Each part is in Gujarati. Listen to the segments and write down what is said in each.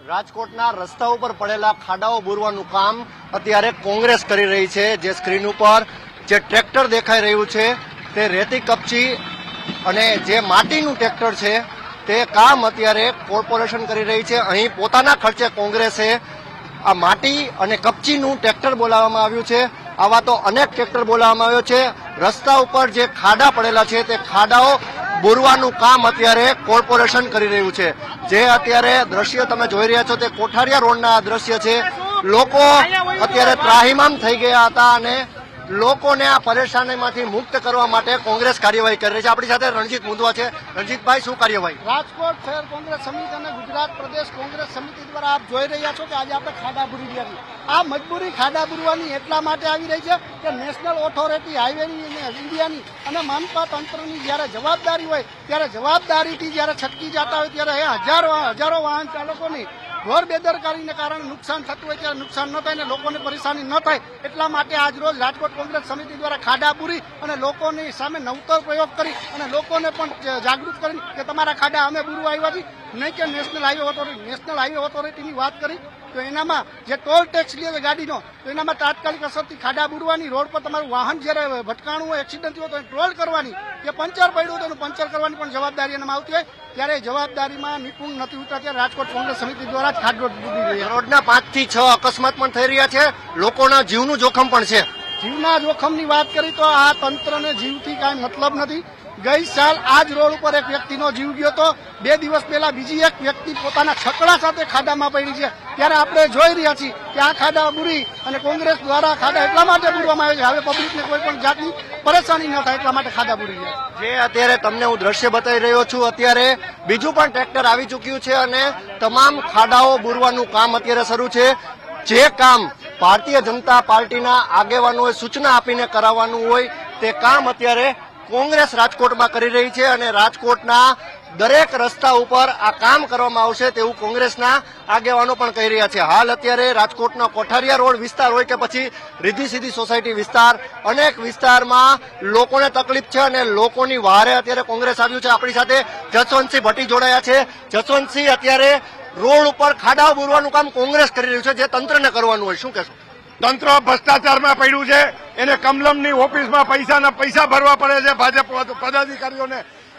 રાજકોટના રસ્તા ઉપર પડેલા ખાડાઓ બુરવાનું કામ અત્યારે કોંગ્રેસ કરી રહી છે। જે સ્ક્રીન ઉપર જે ટ્રેક્ટર દેખાઈ રહ્યું છે તે રેતી કપચી અને જે માટીનું ટ્રેક્ટર છે તે કામ અત્યારે કોર્પોરેશન કરી રહી છે। અહીં પોતાના ખર્ચે કોંગ્રેસે આ માટી અને કપચીનું ટ્રેક્ટર બોલાવવામાં આવ્યું છે। આવા તો અનેક ટ્રેક્ટર બોલાવવામાં આવ્યો છે। રસ્તા ઉપર જે ખાડા પડેલા છે તે ખાડાઓ બુરવાનું કામ અત્યારે કોર્પોરેશન કરી રહ્યું છે। જે અત્યારે દ્રશ્ય તમે જોઈ રહ્યા છો તે કોઠારિયા રોડના દ્રશ્ય છે। લોકો અત્યારે ત્રાહિમામ થઈ ગયા હતા અને લોકોને આ પરેશાનીમાંથી મુક્ત કરવા માટે કોંગ્રેસ કાર્યવાહી કરી રહી છે। આપણી સાથે રણજીત મુંદવા છે। રણજીતભાઈ, શું કાર્યવાહી? રાજકોટ શહેર કોંગ્રેસ સમિતિ અને ગુજરાત પ્રદેશ કોંગ્રેસ સમિતિ દ્વારા આપ જોઈ રહ્યા છો કે આજે આપણે ખાડા બુરી રહ્યા છીએ। આ મજબૂરી ખાડા બુરવાની એટલા માટે આવી રહી છે કે નેશનલ ઓથોરિટી હાઈવેની ઇન્ડિયાની અને મનપા તંત્રની જ્યારે જવાબદારી હોય ત્યારે જવાબદારીથી જ્યારે છટકી જતા હોય ત્યારે હજારો વાહન ચાલકોની ઘોર બેદરકારીને કારણે નુકસાન થતું હોય ત્યારે નુકસાન ન થાય ને લોકોને પરેશાની ન થાય એટલા માટે આજ રોજ રાજકોટ કોંગ્રેસ સમિતિ દ્વારા ખાડા પૂરી અને લોકોની સામે નવતર પ્રયોગ કરી અને લોકોને પણ જાગૃત કરી કે તમારા ખાડા અમે બુરવા આવ્યા છીએ, નહીં કે નેશનલ હાઈવે ઓથોરિટીની વાત કરી તો એનામાં જે ટોલ ટેક્સ લે છે ગાડીનો તો એનામાં તાત્કાલિક અસરથી ખાડા બુરવાની, રોડ પર તમારું વાહન જ્યારે ભટકાણું હોય, એક્સિડન્ટ થયો તો ટોલ કરવાની, કે પંચર પડ્યું તો એનું પંચર કરવાની પણ જવાબદારી એનામાં આવતી હોય ત્યારે જવાબદારીમાં નિપુણ નથી ઉતરતા ત્યારે રાજકોટ કોંગ્રેસ સમિતિ દ્વારા જ ખાડો બુરી રહી છે। રોડના 5 થી 6 અકસ્માત પણ થઈ રહ્યા છે। લોકોના જીવનું જોખમ પણ છે। જીવના જોખમની વાત કરી તો આ તંત્રને જીવથી કાંઈ મતલબ નથી। ગઈ સાલ આ જ રોડ ઉપર એક વ્યક્તિનો જીવ ગયો હતો। 2 દિવસ પહેલા બીજી એક વ્યક્તિ પોતાના છકડા સાથે ખાડામાં પડી છે। ત્યારે આપણે જોઈ રહ્યા છીએ કે આ ખાડા બુરી અને કોંગ્રેસ દ્વારા ખાડા એટલા માટે બુરવામાં આવે છે હવે પબ્લિકને કોઈ પણ જાતની પરેશાની ન થાય એટલા માટે ખાડા બુરી છે। જે અત્યારે તમને હું દ્રશ્ય બતાવી રહ્યો છું, અત્યારે બીજું પણ ટ્રેક્ટર આવી ચૂક્યું છે અને તમામ ખાડાઓ બુરવાનું કામ અત્યારે શરૂ છે। જે કામ ભારતીય જનતા પાર્ટીના આગેવાનોએ સૂચના આપીને કરાવવાનું હોય તે કામ અત્યારે કોંગ્રેસ રાજકોટમાં કરી રહી છે અને રાજકોટના દરેક રસ્તા ઉપર આ કામ કરવામાં આવશે તેવું કોંગ્રેસના આગેવાનો પણ કહી રહ્યા છે। હાલ અત્યારે રાજકોટનો કોઠારિયા રોડ વિસ્તાર હોય કે પછી રિદ્ધિ સિદ્ધિ સોસાયટી વિસ્તાર, અનેક વિસ્તારમાં લોકોને તકલીફ છે અને લોકોની વહારે અત્યારે કોંગ્રેસ આવ્યું છે। આપણી સાથે જસવંતસિંહ ભટ્ટી જોડાયા છે। જસવંતસિંહ, અત્યારે રોડ ઉપર ખાડા બુરવાનું કામ કોંગ્રેસ કરી રહ્યું છે, જે તંત્રને કરવાનું હોય, શું કહેશો? તંત્ર ભ્રષ્ટાચારમાં પડ્યું છે। એને કમલમની ઓફિસમાં પૈસા ભરવા પડે છે ભાજપ પદાધિકારીઓને,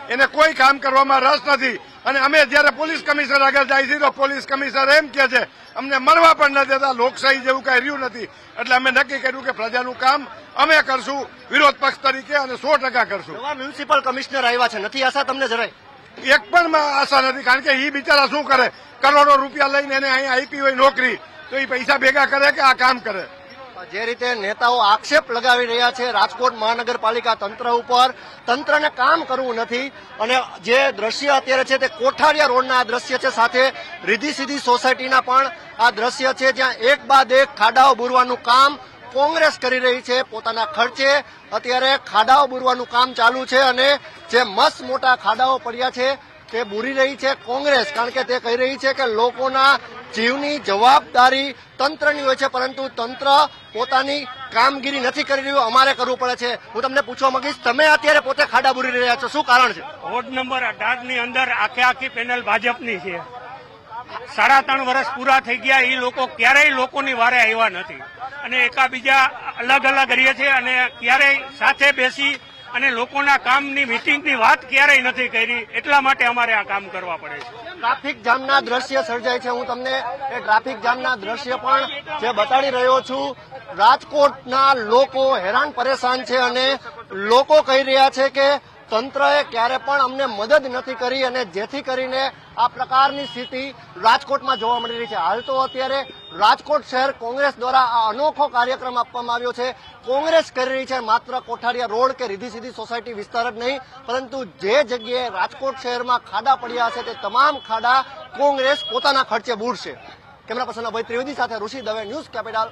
એને કોઈ કામ કરવામાં રસ નથી। અને અમે જયારે પોલીસ કમિશનર આગળ જાય છે તો પોલીસ કમિશનર એમ કે છે અમને મળવા પણ ન દેતા, લોકશાહી જેવું કઈ રહ્યું નથી। એટલે અમે નક્કી કર્યું કે પ્રજાનું કામ અમે કરશું વિરોધ પક્ષ તરીકે અને 100% કરશું। નવા મ્યુનિસિપલ કમિશનર આવ્યા છે, નથી આશા તમને જરાય? એક પણ આશા નથી, કારણ કે એ બિચારા શું કરે, કરોડો રૂપિયા લઈને એને અહીંયા આપી હોય નોકરી તો એ પૈસા ભેગા કરે કે આ કામ કરે? જે રીતે નેતાઓ આક્ષેપ લગાવી રહ્યા છે રાજકોટ મહાનગરપાલિકા તંત્ર ઉપર, તંત્રને કામ કરવું નથી અને જે દ્રશ્ય અત્યારે છે તે કોઠારિયા રોડના આ દ્રશ્ય છે, સાથે રિદ્ધિ સિદ્ધિ સોસાયટીના પણ આ દ્રશ્ય છે, જ્યાં એક બાદ એક ખાડાઓ બુરવાનું કામ કોંગ્રેસ કરી રહી છે। પોતાના ખર્ચે અત્યારે ખાડાઓ બુરવાનું કામ ચાલુ છે અને જે મસ્ત મોટા ખાડાઓ પડ્યા છે તે બુરી રહી છે કોંગ્રેસ, કારણ કે તે કહી રહી છે કે લોકોના જીવની જવાબદારી તંત્રની હોય છે, પરંતુ તંત્ર પોતાની કામગીરી નથી કરી રહ્યું, અમારે કરવું પડે છે। હું તમને પૂછવા માંગીશ, તમે અત્યારે પોતે ખાડા બુરી રહ્યા છો, શું કારણ છે? વોર્ડ નંબર 18 ની અંદર આખી પેનલ ભાજપની છે। 3.5 વર્ષ પૂરા થઈ ગયા, એ લોકો ક્યારેય લોકોની વારે આવ્યા નથી અને એકાબીજા અલગ અલગ રહે છે અને ક્યારેય સાથે બેસી અને લોકોના કામની મિટિંગની વાત ક્યારેય નથી કરી, એટલા માટે અમારે આ કામ કરવા પડે છે। ટ્રાફિક જામના દ્રશ્ય સર્જાય છે, હું તમને એ ટ્રાફિક જામના દ્રશ્ય પણ જે બતાડી રહ્યો છું। રાજકોટના લોકો હેરાન પરેશાન છે અને લોકો કહી રહ્યા છે કે તંત્રએ ક્યારે પણ અમને મદદ નથી કરી અને જેથી કરીને આ પ્રકારની સ્થિતિ રાજકોટમાં જોવા મળી રહી છે। હાલ તો અત્યારે રાજકોટ શહેર કોંગ્રેસ દ્વારા આ અનોખો કાર્યક્રમ આપવામાં આવ્યો છે। કોંગ્રેસ કરી રહી છે માત્ર કોઠારિયા રોડ કે રિદ્ધિ સિદ્ધિ સોસાયટી વિસ્તાર જ નહીં, પરંતુ જે જગ્યાએ રાજકોટ શહેરમાં ખાડા પડ્યા છે તે તમામ ખાડા કોંગ્રેસ પોતાના ખર્ચે બુરશે। કેમેરા પર્સન અભય ત્રિવેદી સાથે ઋષિ દવે, ન્યૂઝ કેપિટલ।